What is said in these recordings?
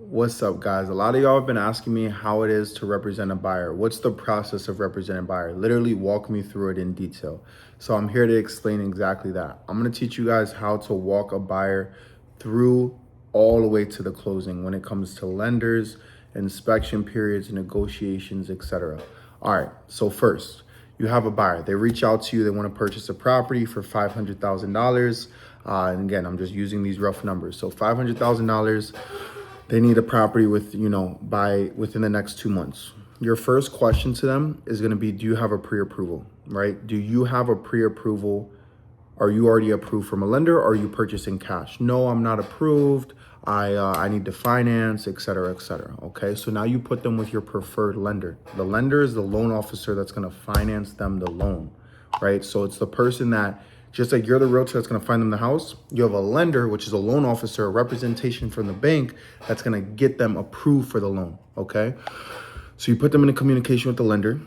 What's up, guys? A lot of y'all have been asking me how it is to represent a buyer. What's the process of representing a buyer? Literally walk me through it in detail. So I'm here to explain exactly that. I'm going to teach you guys how to walk a buyer through all the way to the closing when it comes to lenders, inspection periods, negotiations, etc. All right, so first, you have a buyer. They reach out to you, they want to purchase a property for $500,000. And again, I'm just using these rough numbers. So $500,000. They need a property by within the next 2 months. Your first question to them is going to be, do you have a pre-approval, right? Do you have a pre-approval? Are you already approved from a lender, or are you purchasing cash? No, I'm not approved. I need to finance, et cetera, et cetera. Okay, so now you put them with your preferred lender. The lender is the loan officer that's going to finance them the loan, right? So it's the person that, just like you're the realtor that's going to find them the house, you have a lender, which is a loan officer, a representation from the bank that's going to get them approved for the loan. Okay, so you put them in a communication with the lender.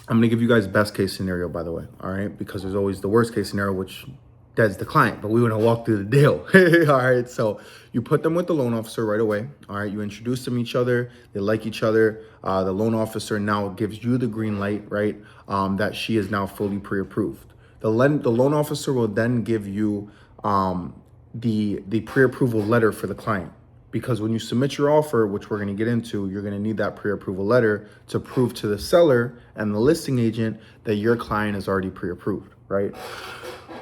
I'm going to give you guys best case scenario, by the way. All right, because there's always the worst case scenario, which that's the client, but we want to walk through the deal. All right, so you put them with the loan officer right away. All right, you introduce them each other. They like each other. The loan officer now gives you the green light, right? That she is now fully pre-approved. The loan officer will then give you the pre-approval letter for the client, because when you submit your offer, which we're going to get into, you're going to need that pre-approval letter to prove to the seller and the listing agent that your client is already pre-approved, right?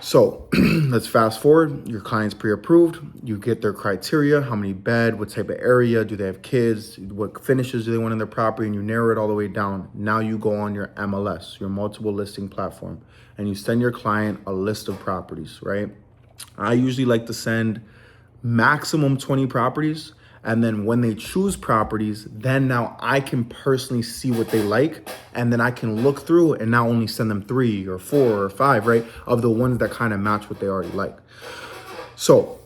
So let's fast forward. Your client's pre-approved. You get their criteria: how many bed, what type of area, do they have kids, what finishes do they want in their property, and you narrow it all the way down. Now you go on your MLS, your multiple listing platform, and you send your client a list of properties, right? I usually like to send maximum 20 properties. And then when they choose properties, then now I can personally see what they like. And then I can look through and not only send them 3 or 4 or 5, right, of the ones that kind of match what they already like. So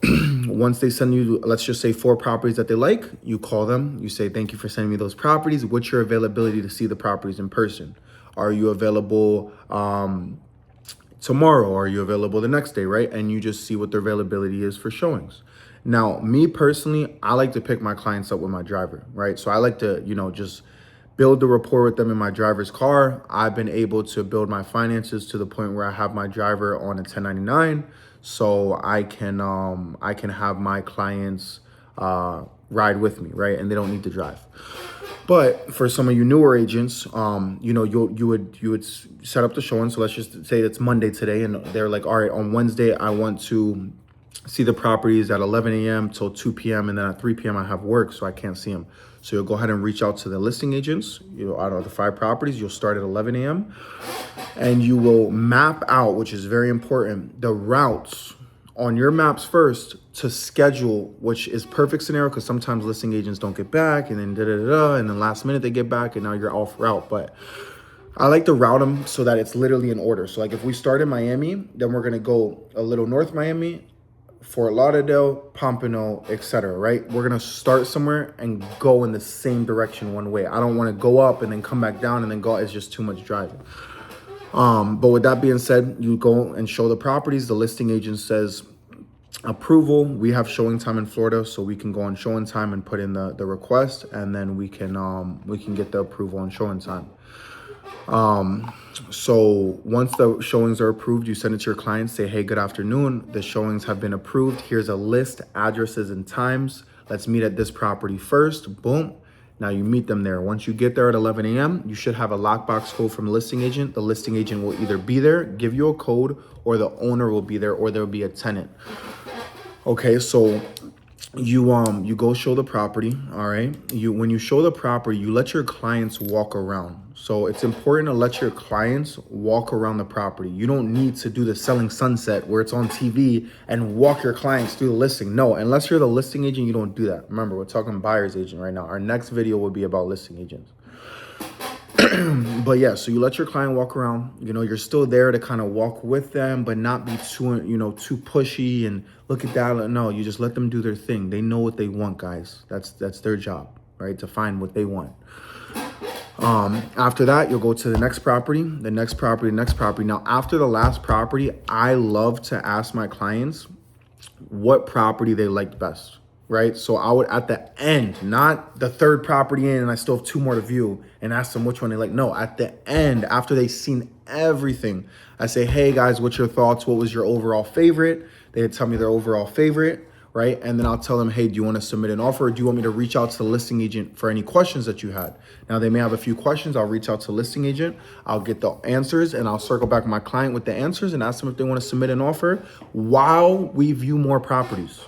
once they send you, let's just say 4 properties that they like, you call them, you say, thank you for sending me those properties. What's your availability to see the properties in person? Are you available tomorrow? Are you available the next day, right? And you just see what their availability is for showings. Now, me personally, I like to pick my clients up with my driver, right? So I like to, just build the rapport with them in my driver's car. I've been able to build my finances to the point where I have my driver on a 1099, so I can have my clients ride with me, right? And they don't need to drive. But for some of you newer agents, you would set up the showing. So let's just say it's Monday today, and they're like, all right, on Wednesday, I want to see the properties at 11 a.m. till 2 p.m. and then at 3 p.m. I have work, so I can't see them. So you'll go ahead and reach out to the listing agents. Out of the 5 properties, you'll start at 11 a.m. and you will map out, which is very important, the routes on your maps first to schedule, which is perfect scenario because sometimes listing agents don't get back, and then and then last minute they get back and now you're off route. But I like to route them so that it's literally in order. So like if we start in Miami, then we're gonna go a little north Miami, Fort Lauderdale, Pompano, etc. right? We're gonna start somewhere and go in the same direction one way. I don't wanna go up and then come back down and then go, it's just too much driving. But with that being said, you go and show the properties. The listing agent says approval. We have showing time in Florida, so we can go on showing time and put in the request, and then we can get the approval on showing time. So once the showings are approved, you send it to your client, say, hey, good afternoon. The showings have been approved. Here's a list, addresses and times. Let's meet at this property first. Boom. Now you meet them there. Once you get there at 11 a.m., you should have a lockbox code from the listing agent. The listing agent will either be there, give you a code, or the owner will be there, or there'll be a tenant. Okay, so you go show the property. All right, when you show the property, you let your clients walk around. So it's important to let your clients walk around the property. You don't need to do the selling sunset where it's on TV and walk your clients through the listing. No, unless you're the listing agent, you don't do that. Remember, we're talking buyer's agent right now. Our next video will be about listing agents. But yeah, so you let your client walk around. You're still there to kind of walk with them, but not be too pushy and look at that. No, you just let them do their thing. They know what they want, guys. That's their job, right? To find what they want. After that, you'll go to the next property, the next property, next property. Now, after the last property, I love to ask my clients what property they liked best. right? So I would, at the end, not the third property in and I still have two more to view, and ask them which one they like. No, at the end, after they've seen everything, I say, hey guys, what's your thoughts? What was your overall favorite? They would tell me their overall favorite, right? And then I'll tell them, hey, do you want to submit an offer, or do you want me to reach out to the listing agent for any questions that you had? Now, they may have a few questions. I'll reach out to the listing agent. I'll get the answers, and I'll circle back my client with the answers and ask them if they want to submit an offer while we view more properties.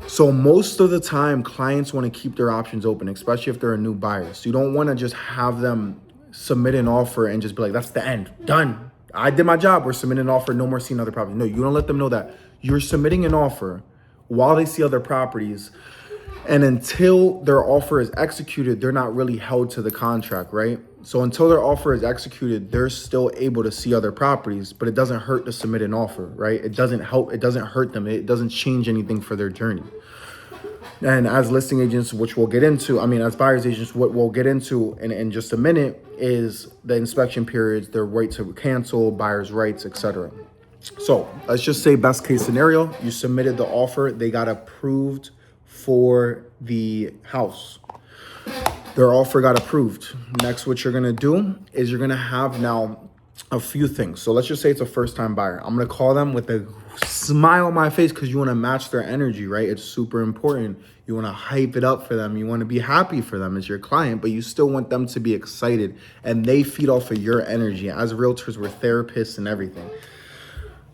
So most of the time, clients want to keep their options open, especially if they're a new buyer. So you don't want to just have them submit an offer and just be like, that's the end, done. I did my job. We're submitting an offer. No more seeing other properties. No, you don't let them know that you're submitting an offer while they see other properties. And until their offer is executed, they're not really held to the contract, right? So until their offer is executed, they're still able to see other properties, but it doesn't hurt to submit an offer, right? It doesn't help. It doesn't hurt them. It doesn't change anything for their journey. And as listing agents, which we'll get into, as buyer's agents, what we'll get into in just a minute is the inspection periods, their right to cancel, buyer's rights, etc. So let's just say best case scenario, you submitted the offer, they got approved for the house. Their offer got approved. Next, what you're gonna do is you're gonna have now a few things. So let's just say it's a first time buyer. I'm gonna call them with a smile on my face because you wanna match their energy, right? It's super important. You wanna hype it up for them. You wanna be happy for them as your client, but you still want them to be excited, and they feed off of your energy. As realtors, we're therapists and everything.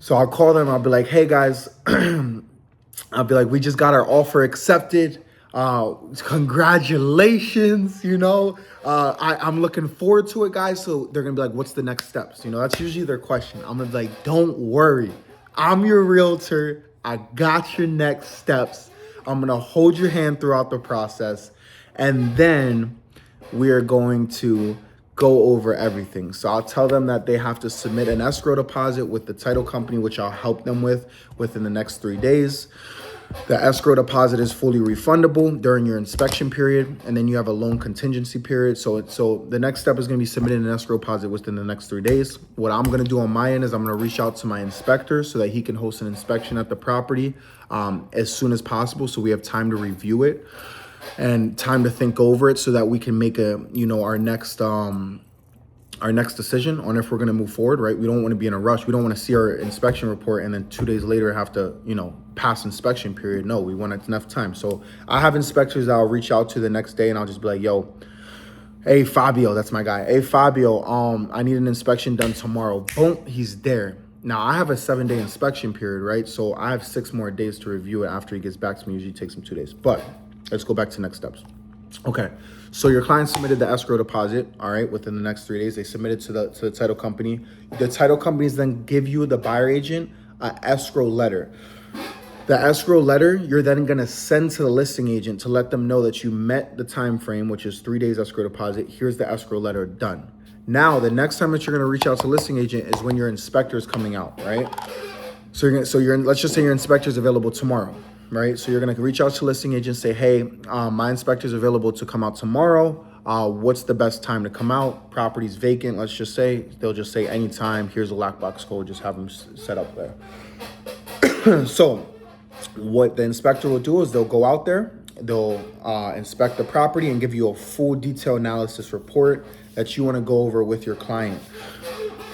So I'll call them, I'll be like, hey guys, I'll be like, we just got our offer accepted. Congratulations, I'm looking forward to it, guys. So they're gonna be like, what's the next steps? That's usually their question. I'm gonna be like, don't worry, I'm your realtor. I got your next steps. I'm gonna hold your hand throughout the process, and then we are going to go over everything. So I'll tell them that they have to submit an escrow deposit with the title company, which I'll help them with within the next 3 days. The escrow deposit is fully refundable during your inspection period, and then you have a loan contingency period. So the next step is going to be submitting an escrow deposit within the next 3 days. What I'm going to do on my end is I'm going to reach out to my inspector so that he can host an inspection at the property as soon as possible, so we have time to review it and time to think over it, so that we can make our next decision on if we're going to move forward, right? We don't want to be in a rush. We don't want to see our inspection report and then 2 days later have to, pass inspection period. No, we want enough time. So I have inspectors that I'll reach out to the next day, and I'll just be like, yo, hey, Fabio, that's my guy. Hey, Fabio, I need an inspection done tomorrow. Boom, he's there. Now, I have a 7-day inspection period, right? So I have 6 more days to review it after he gets back to me. Usually takes him 2 days. But let's go back to next steps. Okay, so your client submitted the escrow deposit, all right, within the next 3 days. They submitted to the title company. The title companies then give you, the buyer agent, an escrow letter. The escrow letter, you're then gonna send to the listing agent to let them know that you met the time frame, which is 3 days escrow deposit. Here's the escrow letter, done. Now, the next time that you're gonna reach out to the listing agent is when your inspector is coming out, right? Let's just say your inspector is available tomorrow, right? So you're gonna reach out to listing agent, say, hey, my inspector is available to come out tomorrow. What's the best time to come out? Property's vacant, let's just say. They'll just say anytime. Here's a lockbox code. Just have them set up there. So what the inspector will do is they'll go out there, they'll inspect the property and give you a full detailed analysis report that you want to go over with your client.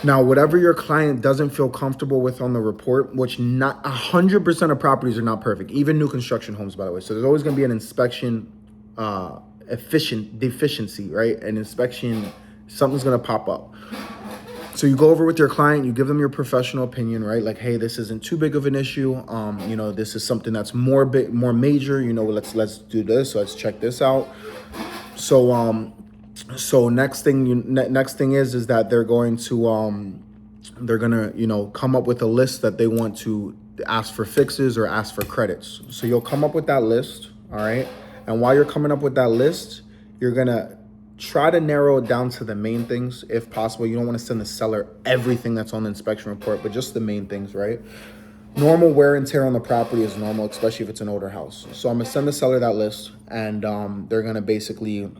Now, whatever your client doesn't feel comfortable with on the report, which not 100% of properties are not perfect, even new construction homes, by the way. So there's always going to be an inspection deficiency, right? An inspection, something's going to pop up. So you go over with your client, you give them your professional opinion, right? Like, hey, this isn't too big of an issue. This is something that's more major. Let's do this. Let's check this out. So next thing is that they're gonna come up with a list that they want to ask for fixes or ask for credits. So you'll come up with that list, all right? And while you're coming up with that list, you're gonna try to narrow it down to the main things if possible. You don't want to send the seller everything that's on the inspection report, but just the main things, right? Normal wear and tear on the property is normal, especially if it's an older house. So I'm gonna send the seller that list, and they're gonna basically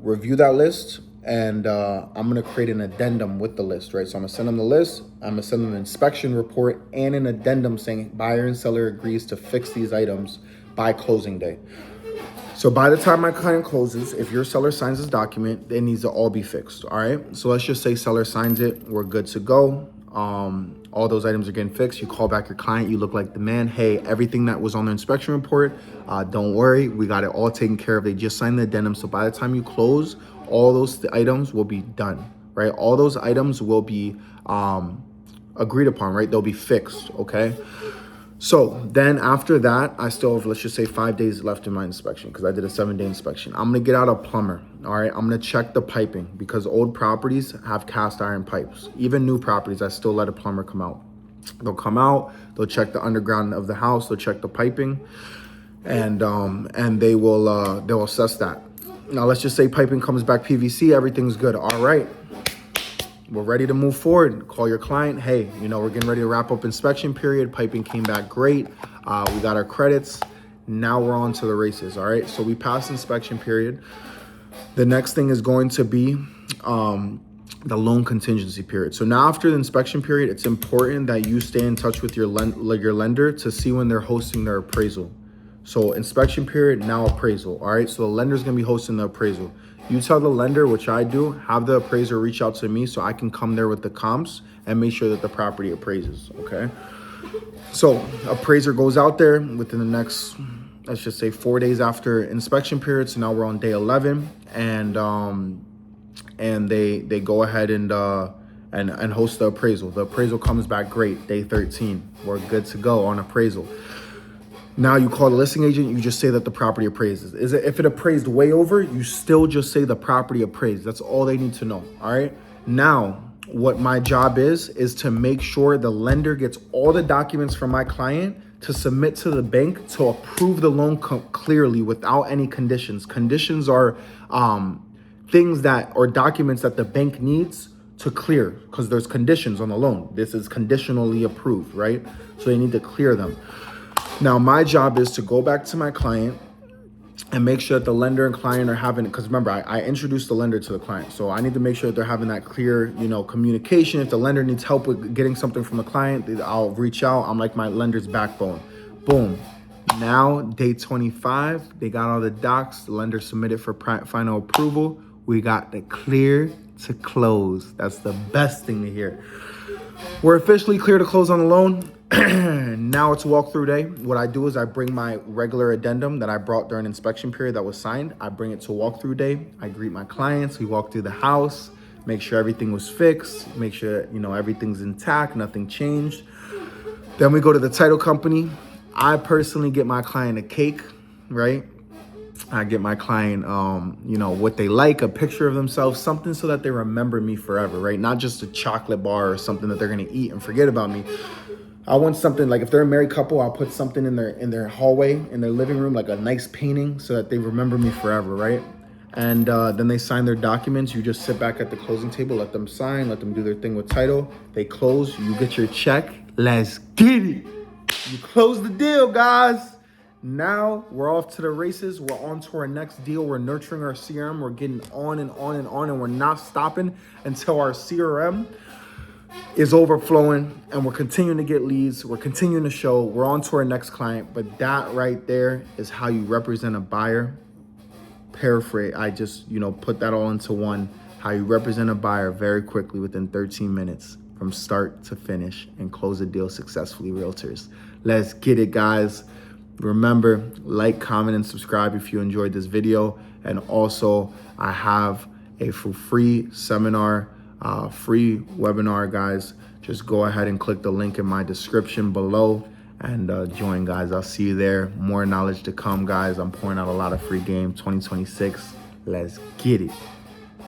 review that list, and I'm gonna create an addendum with the list, right? So I'm gonna send them the list, I'm gonna send them an inspection report and an addendum saying buyer and seller agrees to fix these items by closing day. So by the time my client closes, if your seller signs this document, it needs to all be fixed, all right? So let's just say seller signs it, we're good to go. All those items are getting fixed. You call back your client, you look like the man. Hey, everything that was on the inspection report, don't worry, we got it all taken care of. They just signed the addendum. So by the time you close, all those items will be done, right? All those items will be agreed upon, right? They'll be fixed, okay? So then after that, I still have, let's just say 5 days left in my inspection because I did a 7-day inspection. I'm gonna get out a plumber, all right? I'm gonna check the piping because old properties have cast iron pipes. Even new properties, I still let a plumber come out. They'll come out, they'll check the underground of the house, they'll check the piping, and they'll assess that. Now let's just say piping comes back PVC, everything's good. All right, we're ready to move forward. Call your client. Hey, we're getting ready to wrap up inspection period. Piping came back great. We got our credits. Now we're on to the races. All right. So we passed inspection period. The next thing is going to be the loan contingency period. So now after the inspection period, it's important that you stay in touch with your lender to see when they're hosting their appraisal. So inspection period, now appraisal. All right. So the lender's going to be hosting the appraisal. You tell the lender, which I do, have the appraiser reach out to me so I can come there with the comps and make sure that the property appraises, okay? So appraiser goes out there within the next, let's just say 4 days after inspection period. So now we're on day 11 and they go ahead and host the appraisal. The appraisal comes back great, day 13. We're good to go on appraisal. Now you call the listing agent, you just say that the property appraises. If it appraised way over, you still just say the property appraised. That's all they need to know, all right? Now, what my job is to make sure the lender gets all the documents from my client to submit to the bank to approve the loan clearly without any conditions. Conditions are things or documents that the bank needs to clear because there's conditions on the loan. This is conditionally approved, right? So they need to clear them. Now, my job is to go back to my client and make sure that the lender and client are having, because remember, I introduced the lender to the client. So I need to make sure that they're having that clear, communication. If the lender needs help with getting something from the client, I'll reach out. I'm like my lender's backbone. Boom. Now, day 25, they got all the docs. The lender submitted for final approval. We got the clear to close. That's the best thing to hear. We're officially clear to close on the loan. Now it's walkthrough day. What I do is I bring my regular addendum that I brought during inspection period that was signed. I bring it to walkthrough day. I greet my clients. We walk through the house, make sure everything was fixed, make sure, everything's intact, nothing changed. Then we go to the title company. I personally get my client a cake, right? I get my client, what they like, a picture of themselves, something so that they remember me forever, right? Not just a chocolate bar or something that they're going to eat and forget about me. I want something like if they're a married couple, I'll put something in their hallway, in their living room, like a nice painting so that they remember me forever, right? And then they sign their documents. You just sit back at the closing table, let them sign, let them do their thing with title. They close, you get your check. Let's get it. You close the deal, guys. Now we're off to the races. We're on to our next deal. We're nurturing our CRM. We're getting on and on and on, and we're not stopping until our CRM is overflowing and we're continuing to get leads. We're continuing to show. We're on to our next client. But that right there is how you represent a buyer. Paraphrase, I just, put that all into one. How you represent a buyer very quickly within 13 minutes from start to finish and close a deal successfully, realtors. Let's get it, guys. Remember, like, comment, and subscribe if you enjoyed this video. And also, I have a free seminar, free webinar, guys. Just go ahead and click the link in my description below and join, guys. I'll see you there. More knowledge to come, guys. I'm pouring out a lot of free game 2026. Let's get it.